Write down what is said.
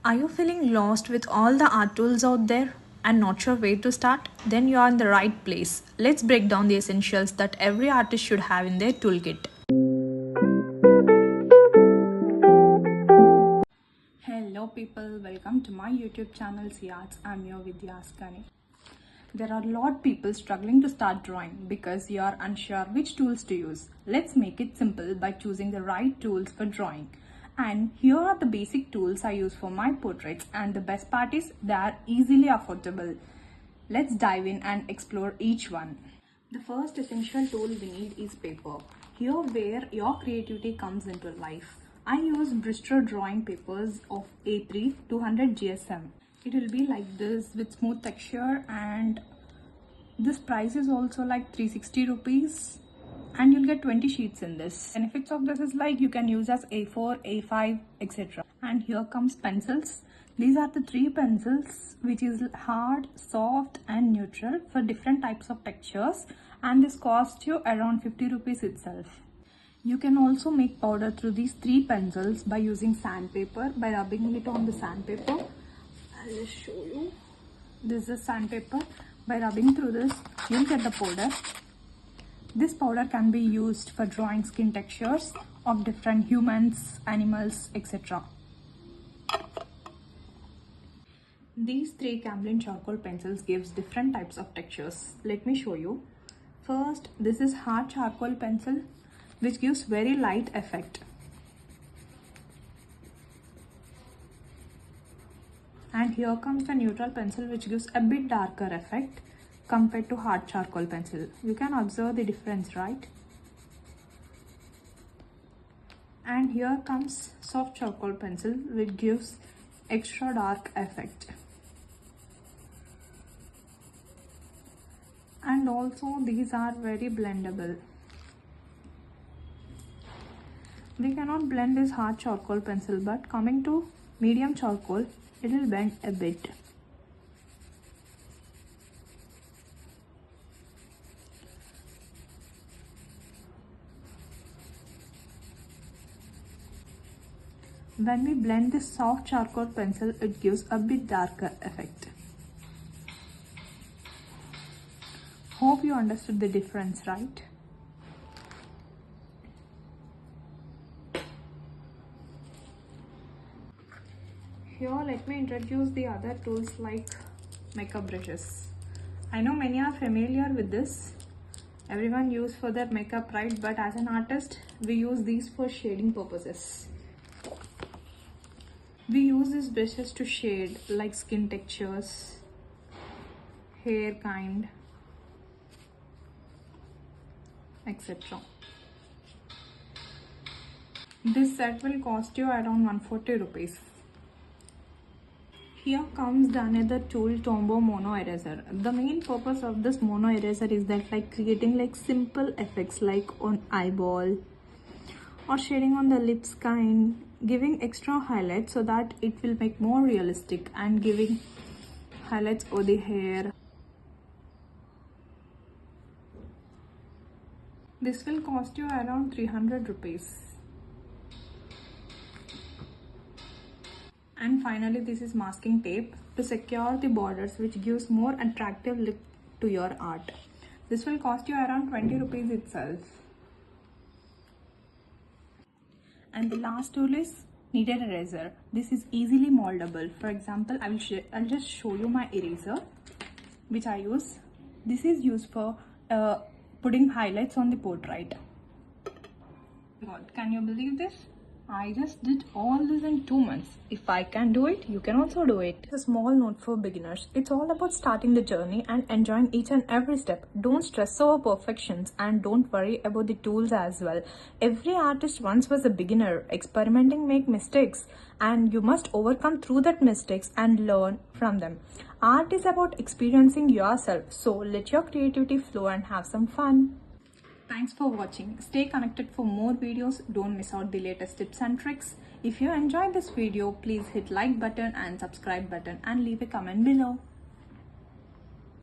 Are you feeling lost with all the art tools out there and not sure where to start? Then you are in the right place. Let's break down the essentials that every artist should have in their toolkit. Hello people, welcome to my YouTube channel Arts. I'm your Vidyaskani. There are a lot of people struggling to start drawing because you are unsure which tools to use. Let's make it simple by choosing the right tools for drawing. And here are the basic tools I use for my portraits, and the best part is they are easily affordable. Let's dive in and explore each one. The first essential tool we need is paper. Here where your creativity comes into life. I use Bristol drawing papers of A3 200 GSM. It will be like this with smooth texture, and this price is also like 360 rupees, and you'll get 20 sheets in this. Benefits of this is like you can use as A4, A5, etc. And here comes pencils. These are the three pencils which is hard, soft and neutral for different types of textures, and this costs you around 50 rupees itself. You can also make powder through these three pencils by using sandpaper, by rubbing it on the sandpaper. I'll just show you. This is sandpaper. By rubbing through this, you'll get the powder. This powder can be used for drawing skin textures of different humans, animals, etc. These three Camlin charcoal pencils gives different types of textures. Let me show you. First, this is hard charcoal pencil, which gives very light effect. And here comes the neutral pencil, which gives a bit darker effect compared to hard charcoal pencil. You can observe the difference, right? And here comes soft charcoal pencil, which gives extra dark effect. And also these are very blendable. We cannot blend this hard charcoal pencil, but coming to medium charcoal, it will bend a bit. When we blend this soft charcoal pencil, it gives a bit darker effect. Hope you understood the difference, right? Here, let me introduce the other tools like makeup brushes. I know many are familiar with this. Everyone use for their makeup, right? But as an artist, we use these for shading purposes. We use these brushes to shade like skin textures, hair kind, etc. This set will cost you around 140 rupees. Here comes the another tool, Tombow Mono Eraser. The main purpose of this mono eraser is that like creating like simple effects like on eyeball or shading on the lips kind, giving extra highlights so that it will make more realistic, and giving highlights over the hair. This will cost you around 300 rupees. And finally, this is masking tape to secure the borders, which gives more attractive look to your art. This will cost you around 20 rupees itself. And the last tool is kneaded eraser. This is easily moldable. For example, I'll just show you my eraser, which I use. This is used for putting highlights on the portrait. God, can you believe this? I just did all this in 2 months. If I can do it, you can also do it. It's a small note for beginners. It's all about starting the journey and enjoying each and every step. Don't stress over perfections, and don't worry about the tools as well. Every artist once was a beginner. Experimenting, make mistakes, and you must overcome through that mistakes and learn from them. Art is about experiencing yourself. So let your creativity flow and have some fun. Thanks for watching. Stay connected for more videos. Don't miss out the latest tips and tricks. If you enjoyed this video, please hit like button and subscribe button and leave a comment below.